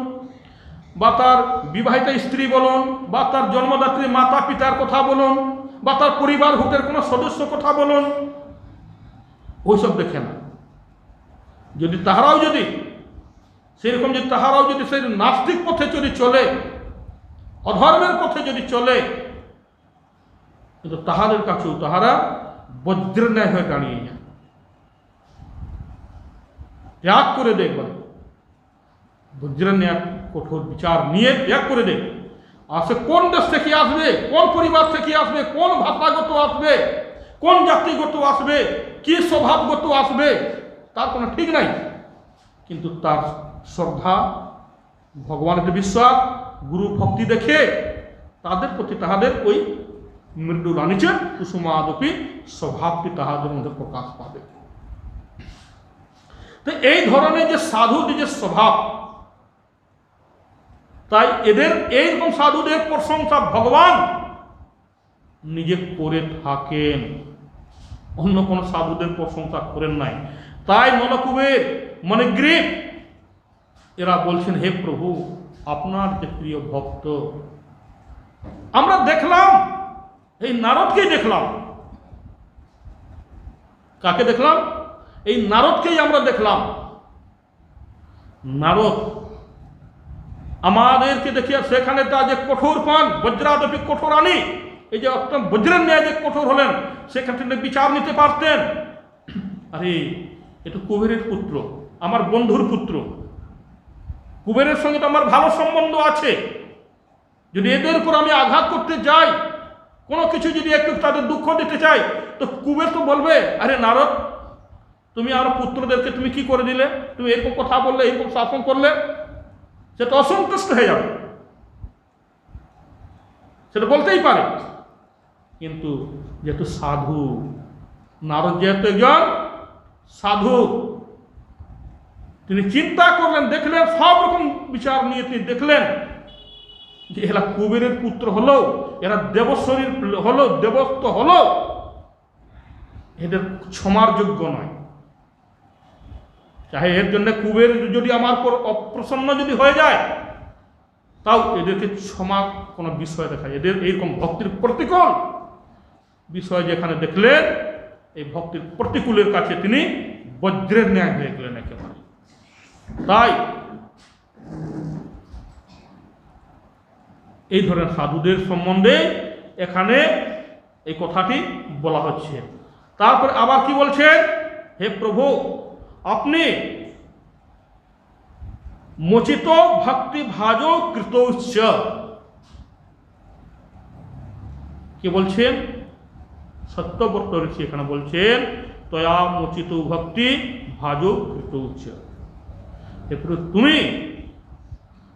বা তার বিবাহিতা স্ত্রী বলুন, বা তার জন্মদাত্রী মাতা পিতার কথা বলুন, বা তার পরিবার ভূতের কোনো সদস্য কথা বলুন, ওইসব দেখে না। যদি তাহারাও যদি সেরকম, যদি তাহারাও যদি সেই নাস্তিক পথে যদি চলে, অধর্মের পথে যদি চলে, কিন্তু তাহাদের কাছেও তাহারা বজ্রের ন্যায় হয়ে দাঁড়িয়ে যায়, ত্যাগ করে দেখবেন, বজ্রের ন্যায় কঠোর বিচার নিয়ে ত্যাগ করে দেবে। আর সে কোন দেশ থেকে আসবে, কোন পরিবার থেকে আসবে, কোন ভাষাগত আসবে, কোন জাতিগত আসবে, কি স্বভাবগত আসবে, তার কোনো ঠিক নাই। কিন্তু তার শ্রদ্ধা, ভগবানের বিশ্বাস, গুরু ভক্তি দেখে তাদের প্রতি তাহাদের ওই মৃদুলানি চে কুসুমাদপি স্বভাবটি তাহাদের মধ্যে প্রকাশ পাবে। তো এই ধরনের যে সাধুদের যে স্বভাব, তাই এদের এইরকম সাধুদের প্রশংসা ভগবান নিজে করে থাকেন, অন্য কোন সাধুদের প্রশংসা করেন নাই। তাই নলকুবের মণিগ্রীব এরা বলছেন, হে প্রভু, আপনার যে প্রিয় ভক্ত, আমরা দেখলাম এই নারদকেই দেখলাম। কাকে দেখলাম? এই নারদকেই আমরা দেখলাম। নারদ আমাদেরকে দেখিয়া সেখানে তা যে কঠোর পান, বজ্রাদপি কঠোরানি, এই যে অত্যন্ত বজ্রের ন্যায় যে কঠোর হলেন, সেখান থেকে বিচার নিতে পারতেন। আরে এটা কুবেরের পুত্র, আমার বন্ধুর পুত্র, কুবেরের সঙ্গে তো আমার ভালো সম্বন্ধ আছে। যদি এদের উপর আমি আঘাত করতে যাই, কোনো কিছু যদি একটু তাদের দুঃখ দিতে চাই, তো কুবের তো বলবে, আরে নারদ, তুমি আমার পুত্রদেরকে তুমি কি করে দিলে, তুমি এরকম কথা বললে, এরকম শাসন করলে, সেটা অসন্তুষ্ট হয়ে যাবে, সেটা বলতেই পারে। কিন্তু যেহেতু সাধু, নারদ যেহেতু একজন সাধু, তিনি চিন্তা করলেন, দেখলেন, সব রকম বিচার নিয়ে তিনি দেখলেন যে এরা কুবেরের পুত্র হলো, এরা দেবশরীর হলো, দেবত্ব হলো, এদের ক্ষমার যোগ্য নয়। চাহে এর জন্য কুবের যদি আমার উপর অপ্রসন্ন যদি হয়ে যায়, তাও এদেরকে ক্ষমা কোনো বিষয় দেখায়। এদের এইরকম ভক্তির প্রতিকূল বিষয় যেখানে দেখলেন, এই ভক্তির প্রতিকূলের কাছে তিনি বজ্রের ন্যায় হয়ে গেলেন একেবারে। তাই এই ধরনের সাধুদের সম্বন্ধে এখানে এই কথাটি বলা হচ্ছে। তারপর আবার কি বলছেন, হে প্রভু আপনি মোচিত ভক্তি ভাজ কৃত উচ্চ, কি বলছেন, সত্যব্রত ঋষি এখানে বলছেন তয়া মোচিত ভক্তি ভাজ কৃত উচ্চ। তুমি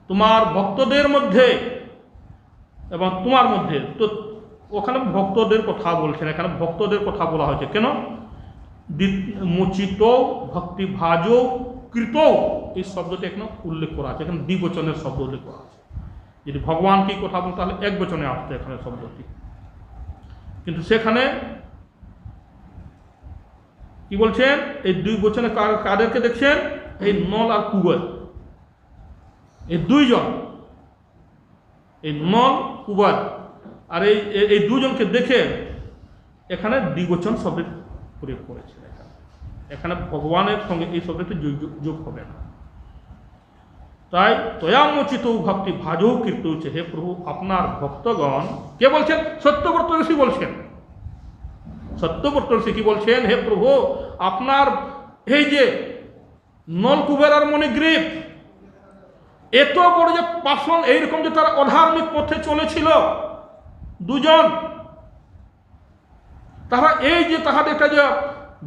তোমার ভক্তদের মধ্যে এবং তোমার মধ্যে, তো ওখানে ভক্তদের কথা বলছেন, এখানে ভক্তদের কথা বলা হয়েছে কেন, মোচিত ভক্তি ভাজ কৃত, এই শব্দটি এখানে উল্লেখ করা আছে, এখানে দ্বিবচনের শব্দ উল্লেখ করা আছে। যদি ভগবান কি কথা বলতে তাহলে এক বচনে আসতো এখানে শব্দটি, কিন্তু সেখানে কি বলছেন, এই দুই বচনে কাদেরকে দেখছেন, এই নল আর কুবের, এই দুইজন, এই নল কুবের, আর এই দুজনকে দেখে এখানে দ্বিবচন শব্দের প্রয়োগ করেছে। এখানে ভগবানের সঙ্গে এই শব্দটি যোগ হবে না। তাই তয়ামোচিত ভক্তি ভাজৌ কীর্ত হচ্ছে, হে প্রভু আপনার ভক্তগণ, কে বলছেন, সত্যব্রত ঋষি বলছেন। সত্যব্রত ঋষি কি বলছেন, হে প্রভু আপনার এই যে নলকুবের আর মণিগ্রীব, এত বড় যে পাষাণ, এইরকম যে তারা অধার্মিক পথে চলেছিল দুজন, তারা এই যে তাহাদের একটা যে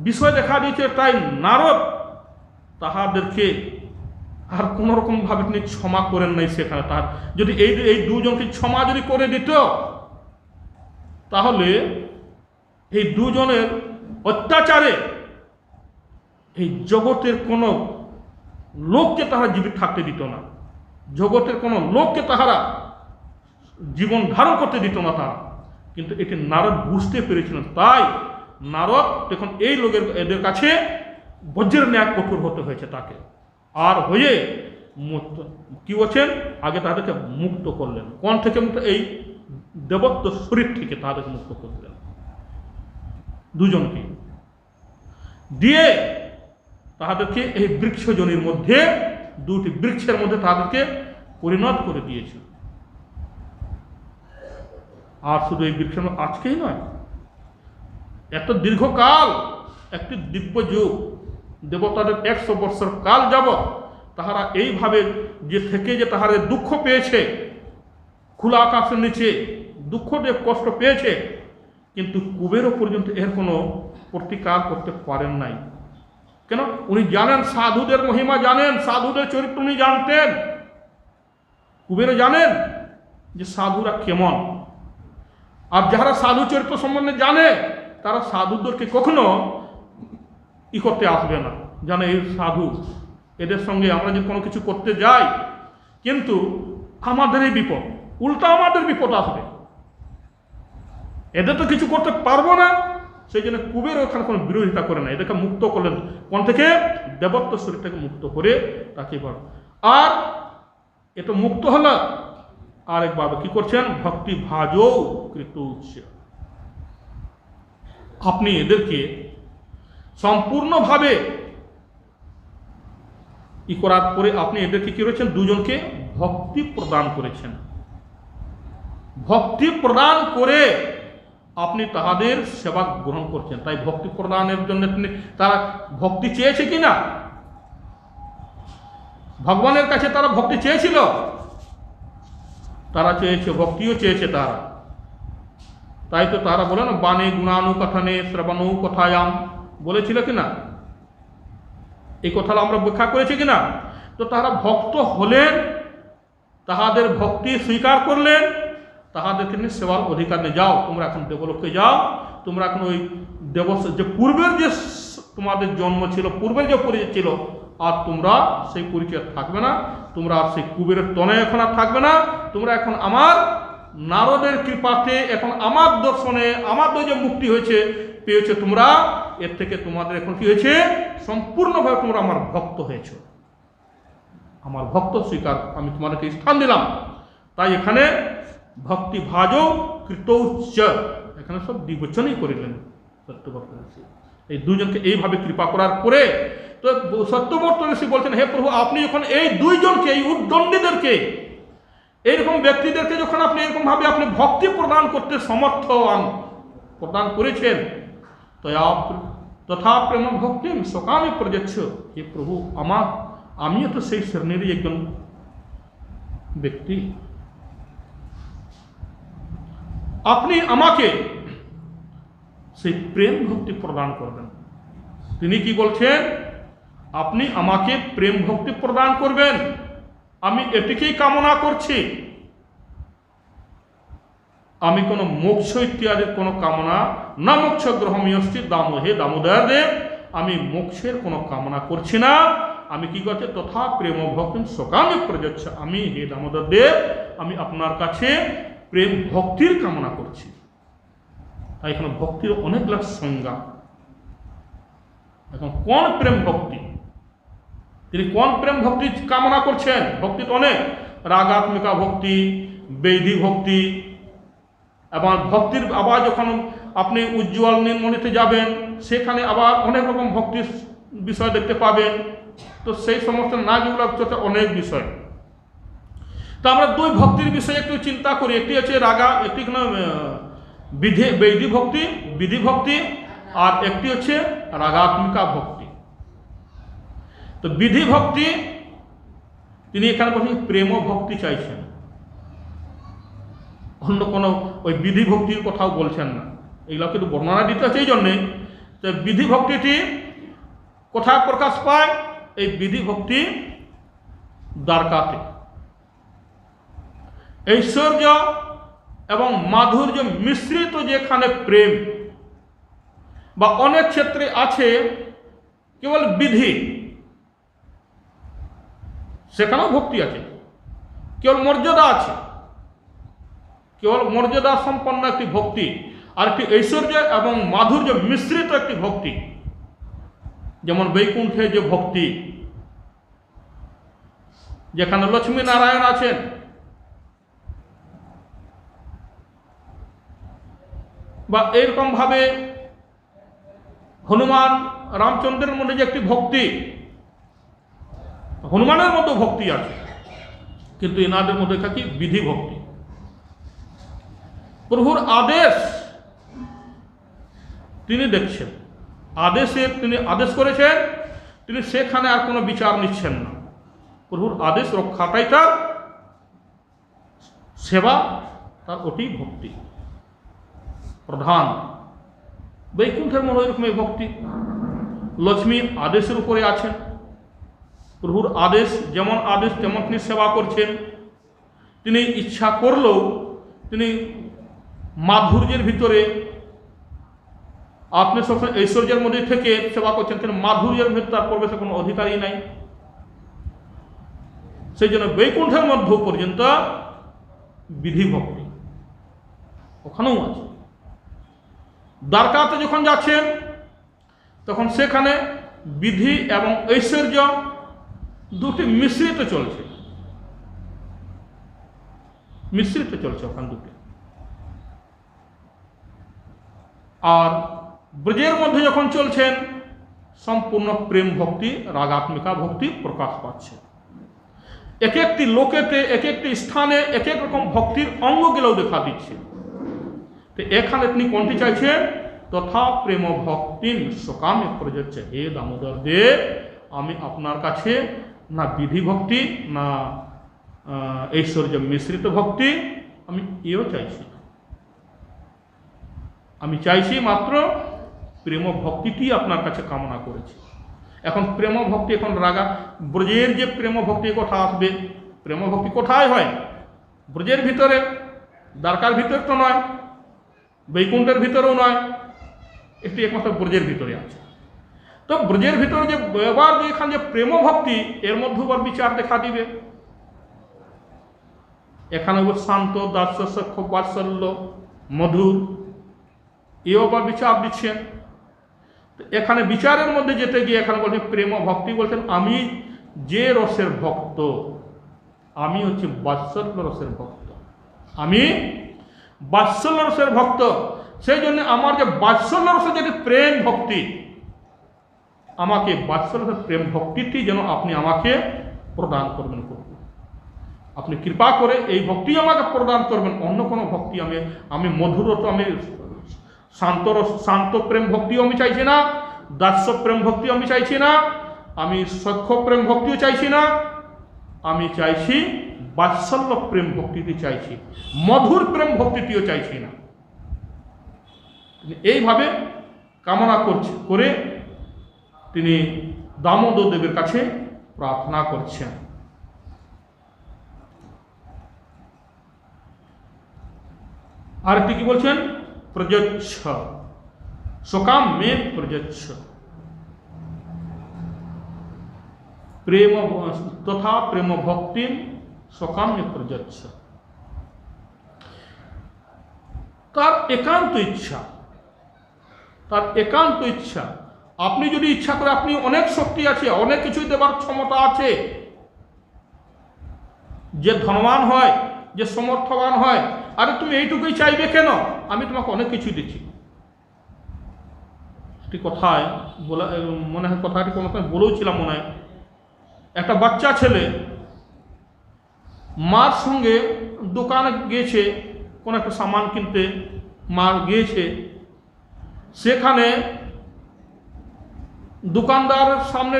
বিষয় দেখা দিয়েছে, তাই নারদ তাহাদেরকে আর কোন রকম ভাবে তিনি ক্ষমা করেন নাই। সেখানে তার যদি এই দুজনকে ক্ষমা যদি করে দিত, তাহলে এই দুজনের অত্যাচারে এই জগতের কোন লোককে তাহারা জীবিত থাকতে দিত না, জগতের কোন লোককে তাহারা জীবন ধারণ করতে দিত না তারা। কিন্তু এটি নারদ বুঝতে পেরেছিলেন, তাই নারদ তখন এই লোকের এদের কাছে বজ্রের ন্যায় কঠোর হতে হয়েছে তাকে, আর হয়ে কি বলছেন, আগে তাদেরকে মুক্ত করলেন। কোন থেকে মুক্ত, এই দেবত্ব শরীর থেকে তাদেরকে মুক্ত করলেন দুজনকে, দিয়ে তাদেরকে এই বৃক্ষজনির মধ্যে, দুটি বৃক্ষের মধ্যে তাদেরকে পরিণত করে দিয়েছে। আর শুধু এই বৃক্ষের আজকেই নয়, এত দীর্ঘকাল একটি দিব্য যুগ, দেবতাদের 100 বৎসর কাল যাবৎ তাহারা এইভাবে যে থেকে যে তাহাদের দুঃখ পেয়েছে, খোলা আকাশের নিচে দুঃখ দিয়ে কষ্ট পেয়েছে, কিন্তু কুবেরও পর্যন্ত এর কোনো প্রতিকার করতে পারেন নাই। কেন, উনি জানেন সাধুদের মহিমা, জানেন সাধুদের চরিত্র উনি জানতেন। কুবেরও জানেন যে সাধুরা কেমন, আর যারা সাধু চরিত্র সম্বন্ধে জানে তারা সাধুদেরকে কখনো করতে আসবে না, জানে এই সাধু, এদের সঙ্গে আমরা যদি কোনো কিছু করতে যাই কিন্তু আমাদেরই বিপদ, উল্টা আমাদের বিপদ আসবে, এদের তো কিছু করতে পারবো না। সেই জন্য কুবের ওখানে কোনো বিরোধিতা করে না, এদেরকে মুক্ত করলেন কোন থেকে, দেবত্ব শরীর থেকে মুক্ত করে তাকে বলেন। আর এটা মুক্ত হলো, আরেকবার কি করছেন, ভক্তি ভাজৌ কৃত উচ্চ, আপনি এদেরকে সম্পূর্ণভাবে করার পরে আপনি এদেরকে কি করেছেন, দুজনকে ভক্তি প্রদান করেছেন। ভক্তি প্রদান করে আপনি তাহাদের সেবা গ্রহণ করছেন। তাই ভক্তি প্রদানের জন্য তারা ভক্তি চেয়েছে কিনা, ভগবানের কাছে তারা ভক্তি চেয়েছিল, তারা চেয়েছে, ভক্তিও চেয়েছে তারা। তাই তো তারা বলে না, বাণী গুণানুকথনে শ্রবণৌ কথায়াম, বলেছিল কিনা, এই কথাটা আমরা ব্যাখ্যা করেছি কিনা। তো তারা ভক্ত হলেন, তাহাদের ভক্তি স্বীকার করলেন, তাহাদেরকে নিয়ে সেবার অধিকার নিয়ে যাও, তোমরা এখন দেবলোকে যাও, তোমরা এখন ওই দেব যে পূর্বের যে তোমাদের জন্ম ছিল, পূর্বের যে পরিচয় ছিল, আর তোমরা সেই পরিচয় থাকবে না, তোমরা আর সেই কুবেরের তনে এখন আর থাকবে না, তোমরা এখন আমার নারদের কৃপাতে, এখন আমার দর্শনে, আমার যে মুক্তি হয়েছে পেয়েছে, তোমরা এর থেকে তোমাদের এখন কি হয়েছে, সম্পূর্ণভাবে তোমরা আমার ভক্ত হয়েছ, আমার ভক্ত স্বীকার আমি তোমাদেরকে স্থান দিলাম। তাই এখানে ভক্তি ভাজ কৃতৌচ্চ, এখানে সব দ্বিবচনই করিলেন সত্যব্রত ঋষি। এই দুজনকে এইভাবে কৃপা করার পরে তো সত্যব্রত ঋষি বলছেন, হে প্রভু, আপনি যখন এই দুইজনকে, এই উদ্দণ্ডীদেরকে, এইরকম ব্যক্তিদেরকে যখন আপনি এরকম ভাবে আপনি ভক্তি প্রদান করতে সমর্থ প্রদান করেছেন, তথা প্রেম ভক্তি সকামে প্রযচ্ছ, হে প্রভু আমিও তো সেই শ্রেণীরই একজন ব্যক্তি, আপনি আমাকে সেই প্রেম ভক্তি প্রদান করবেন। তিনি কি বলছেন, আপনি আমাকে প্রেম ভক্তি প্রদান করবেন, আমি এটিকেই কামনা করছি। আমি কোনো মোক্ষ ইত্যাদির কোনো কামনা না, মোক্ষ গ্রহমিয়ষ্টি হে দামোদর দেব, আমি মোক্ষের কোনো কামনা করছি না। আমি কি করছি, তথা প্রেম ভক্তি সকামে প্রযচ্ছ, আমি হে দামোদর দেব, আমি আপনার কাছে প্রেম ভক্তির কামনা করছি। তাই এখানে ভক্তির অনেক লাখ সংজ্ঞা। এখন কোন প্রেম ভক্তি, তিনি কোন প্রেম ভক্তি কামনা করছেন? ভক্তি তো অনেক, রাগাত্মিকা ভক্তি, বৈধি ভক্তি, এবং ভক্তির আবার যখন আপনি উজ্জ্বল নির্মলিতে যাবেন সেখানে আবার অনেক রকম ভক্তির বিষয় দেখতে পাবেন। তো সেই সমস্ত না যেগুলো অনেক বিষয়। তো আমরা দুই ভক্তির বিষয়ে একটু চিন্তা করি। একটি হচ্ছে রাগা, একটি বৈধি ভক্তি, বিধি ভক্তি, আর একটি হচ্ছে রাগাত্মিকা ভক্তি। তো বিধি ভক্তি তিনি এখানে বলছেন প্রেম ভক্তি চাইছেন, অন্য কোনো ওই বিধি ভক্তির কথাও বলছেন না। এইগুলো কিন্তু বর্ণনা দিতে হচ্ছে এই জন্যে যে বিধি ভক্তিটি কোথায় প্রকাশ পায়, এই বিধি ভক্তি দ্বারকাতে ঐশ্বর্য এবং মাধুর্য মিশ্রিত যেখানে প্রেম, বা অনেক ক্ষেত্রে আছে কেবল বিধি, সেখানেও ভক্তি আছে, কেবল মর্যাদা আছে, কেবল মর্যাদা সম্পন্ন একটি ভক্তি, আর একটি ঐশ্বর্য এবং মাধুর্য মিশ্রিত একটি ভক্তি। যেমন বৈকুণ্ঠে যে ভক্তি, যেখানে লক্ষ্মী নারায়ণ আছেন, বা এরকম ভাবে হনুমান রামচন্দ্রের মধ্যে যে একটি ভক্তি, হনুমানের মতো ভক্তি আছে, কিন্তু এনাদের মধ্যে কি বিধি ভক্তি। প্রভুর আদেশ তিনি দেখছেন, তিনি আদেশ করেছেন, তিনি সেখানে আর কোনো বিচার নিচ্ছেন না। প্রভুর আদেশ রক্ষাটাই তার সেবা, তার ওটি ভক্তি প্রধান। বৈকুণ্ঠের মনে এরকম ভক্তি, লক্ষ্মী আদেশের উপরে আছেন, প্রভুর আদেশ যেমন আদেশ তেমন তিনি সেবা করছেন। তিনি ইচ্ছা করলেও তিনি মাধুর্যের ভিতরে, আপনি সবসময় ঐশ্বর্যের মধ্যে থেকে সেবা করছেন, কিন্তু মাধুর্যের ভিতরে তার প্রবেশের কোনো অধিকারই নাই। সেই জন্য বৈকুণ্ঠের মধ্য পর্যন্ত বিধি ভক্তি ওখানেও আছে। দ্বারকাতে যখন যাচ্ছেন তখন সেখানে বিধি এবং ঐশ্বর্য দুটি মিশ্রিত চলছে, ওখানে দুটি। আর ব্রজের মধ্যে যখন চলছেন সম্পূর্ণ প্রেম ভক্তি, রাগাত্মিকা ভক্তি প্রকাশ পাচ্ছে। এক একটি লোকেতে, এক একটি স্থানে এক এক রকম ভক্তির অঙ্গগুলোও দেখা দিচ্ছে। তো এখানে তিনি কোনটি চাইছেন, তথা প্রেম ভক্তি সকামে প্রযোজ্য, হে দামোদর দেব, আমি আপনার কাছে না বিধি ভক্তি না ঐশ্বর্য মিশ্রিত ভক্তি আমি এও চাইছি, আমি চাইছি মাত্র প্রেম ভক্তিটি আপনার কাছে কামনা করেছি। এখন প্রেম ভক্তি, এখন রাগা ব্রজের যে প্রেম ভক্তির কথা আসবে, প্রেম ভক্তি কোথায় হয়? ব্রজের ভিতরে, দ্বারকার ভিতরে তো নয়, বৈকুণ্ঠের ভিতরেও নয়, একটি একমাত্র ব্রজের ভিতরে আছে। তো ব্রজের ভিতরে যে এবার যে এখানে যে প্রেম ভক্তি, এর মধ্যে আবার বিচার দেখা দিবে। এখানে শান্ত, দাস্য, সখ্য, বাৎসল্য, মধুর, এও আবার বিচার দিচ্ছেন। এখানে বিচারের মধ্যে যেতে গিয়ে এখানে বলছেন প্রেম ভক্তি, বলছেন আমি যে রসের ভক্ত, আমি হচ্ছে বাৎসল্য রসের ভক্ত, আমি বাৎসল্য রসের ভক্ত। সেই জন্য আমার যে বাৎসল্য রসের যেটি প্রেম ভক্তি, আমাকে বাৎসল্য রসের প্রেম ভক্তিটি যেন আপনি আমাকে প্রদান করবেন। আপনি কৃপা করে এই ভক্তি আমাকে প্রদান করবেন, অন্য কোনো ভক্তি আমি মধুরত, আমি শান্ত প্রেম ভক্তিও আমি চাইছি না, দাস্য প্রেম ভক্তিও আমি চাইছি না, আমি সখ্য প্রেম ভক্তিও চাইছি না, আমি চাইছি বাৎসল্য প্রেম ভক্তিটি চাইছি, মধুর প্রেম ভক্তিটিও চাইছি না। এইভাবে কামনা করে তিনি দামোদর দেবের কাছে প্রার্থনা করছেন। আর একটি কি বলছেন, প্রযচ্ছ সকাম মে প্রযচ্ছ, প্রেম তথা প্রেম ভক্তি সকাম মে প্রযচ্ছ। তার একান্ত ইচ্ছা, তার একান্ত ইচ্ছা, আপনি যদি ইচ্ছা করে, আপনি অনেক শক্তি আছে, অনেক কিছুই দেবার ক্ষমতা আছে, যে ধনবান হয়, যে সমর্থবান হয়, আরে তুমি এইটুকুই চাইবে কেন, আমি তোমাকে অনেক কিছু দিচ্ছি। একটি কথায় বলা মনে হয়, কথাটি কোনো বলেওছিলাম মনে হয়, একটা বাচ্চা ছেলে মার সঙ্গে দোকানে গিয়েছে কোনো একটা সামান কিনতে, মা গিয়েছে, সেখানে দোকানদারের সামনে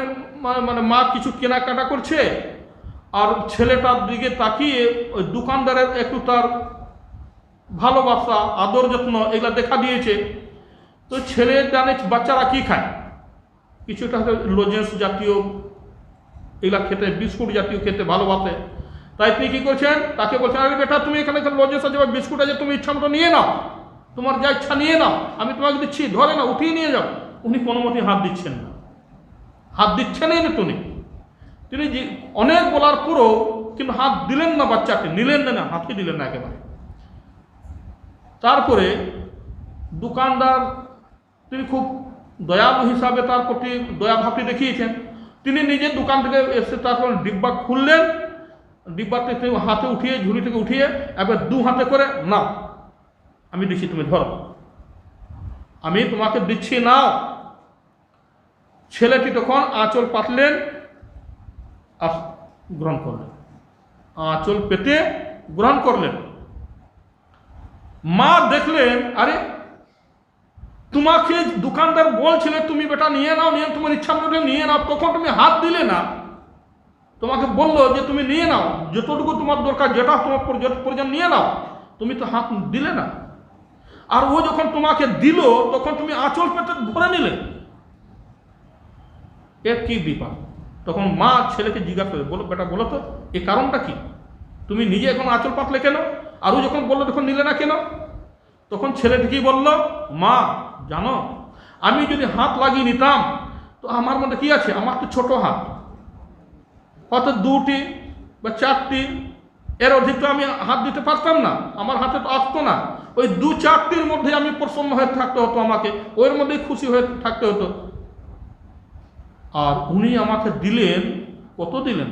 মানে মা কিছু কেনাকাটা করছে, আর ছেলেটার দিকে তাকিয়ে ওই দোকানদারের একটু তার ভালোবাসা, আদর যত্ন এগুলা দেখা দিয়েছে। তো ছেলে জানে বাচ্চারা কি খায়, কিছুটা লজেন্স জাতীয় এগুলা খেতে, বিস্কুট জাতীয় খেতে ভালোবাসে। তাই তিনি কী করছেন, তাকে বলছেন, আরে বেটা তুমি এখানে লজেন্স আছে বা বিস্কুট আছে, তুমি ইচ্ছা মতো নিয়ে নাও, তোমার যা ইচ্ছা নিয়ে নাও, আমি তোমাকে দিচ্ছি, ধরে না উঠিয়ে নিয়ে যাও। উনি কোনো মতেই হাত দিচ্ছেন না, হাত দিচ্ছেনই না। তিনি অনেক বলার পরও কিন্তু হাত দিলেন না, বাচ্চাকে নিলেন না, হাতই দিলেন না একেবারে। তারপরে দোকানদার তিনি খুব দয়ালু হিসাবে তার প্রতি দয়াভাবটি দেখিয়েছেন। তিনি নিজের দোকান থেকে এসে তারপর ডিব্বা খুললেন, ডিব্বাতে হাতে উঠিয়ে, ঝুড়ি থেকে উঠিয়ে একবার দু হাতে করে, না আমি দিচ্ছি, তুমি ধরো, আমি তোমাকে দিচ্ছি, নাও। ছেলেটি তখন আঁচল পাতলেন আর গ্রহণ করলেন, আঁচল পেতে গ্রহণ করলেন। মা দেখলেন, আরে তোমাকে দোকানদার বলছিল তুমি বেটা নিয়ে নাও, নিয়ে তোমার ইচ্ছা মতো নিয়ে নাও, তখন তুমি হাত দিলে না। তোমাকে বললো যে তুমি নিয়ে নাও, যতটুকু তোমার দরকার, যেটা তোমার প্রয়োজন নিয়ে নাও, তুমি তো হাত দিলে না। আর ও যখন তোমাকে দিল তখন তুমি আঁচল পেতে ধরে নিলে, এর কি বিপাক? তখন মা ছেলেকে জিজ্ঞাসা করে, বলো বেটা বলো তো এই কারণটা কি, তুমি নিজে এখন আঁচল পাতলে কেন, আর ও যখন বললো তখন নিলে না কেন? তখন ছেলেটি কি বললো, মা জানো, আমি যদি হাত লাগিয়ে নিতাম তো আমার মধ্যে কি আছে, আমার তো ছোট হাত, হয়তো 2টি বা 4টি, এর অধিক তো আমি হাত দিতে পারতাম না, আমার হাতে তো আসতো না। ওই 2-4টির মধ্যে আমি প্রসন্ন হয়ে থাকতে হতো, আমাকে ওর মধ্যেই খুশি হয়ে থাকতে হতো। আর উনি আমাকে দিলেন, কত দিলেন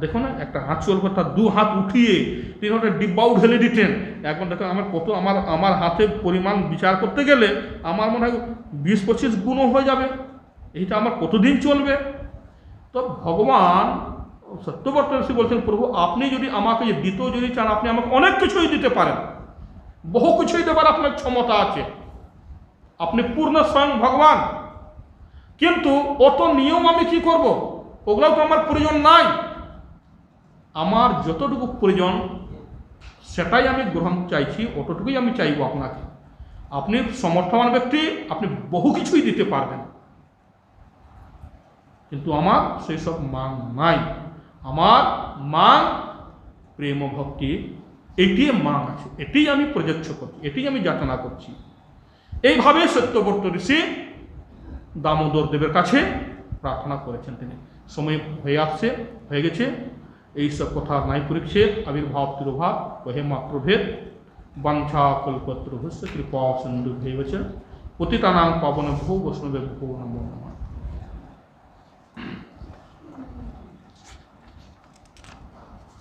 দেখো না, একটা আঁচল করে তার 2 হাত উঠিয়ে তিনি ওটা ডিব্বাও ঢেলে দিতেন। এখন দেখো আমার কত, আমার হাতে পরিমাণ বিচার করতে গেলে আমার মনে হয় 20-25 গুণও হয়ে যাবে, এইটা আমার কতদিন চলবে। তো ভগবান সত্যব্রত ঋষি বলছেন, প্রভু আপনি যদি আমাকে দিতেও যদি চান, আপনি আমাকে অনেক কিছুই দিতে পারেন, বহু কিছুই দেবার আপনার ক্ষমতা আছে, আপনি পূর্ণ স্বয়ং ভগবান। কিন্তু অত নিয়ম আমি কি করব, ওগুলো তো আমার প্রয়োজন নাই। আমার যতটুকু প্রয়োজন সেটাই আমি গ্রহণ চাইছি, অতটুকুই আমি চাইব আপনাকে। আপনি সমর্থবান ব্যক্তি, আপনি বহু কিছুই দিতে পারবেন, কিন্তু আমার সেই সব মান নাই। আমার মান প্রেম ভক্তি, এটি মান আছে, এটি আমি প্রযচ্ছ করছি, এটি আমি যাচনা করছি। এইভাবে সত্যব্রত ঋষি দামোদর দেবের কাছে প্রার্থনা করেছেন। তিনি সময় হয়ে গেছে, এইসব কথা নাই পরিচ্ছেদ, আবির্ভাব তিরোভাব কহে মাত্রভেদ, বাঞ্ছা কল্পতরুভস্য কৃপা সিন্ধুভ্যেব চ পতিতানাং পাবনেভ্যো বৈষ্ণবেভ্যো নমো নমঃ।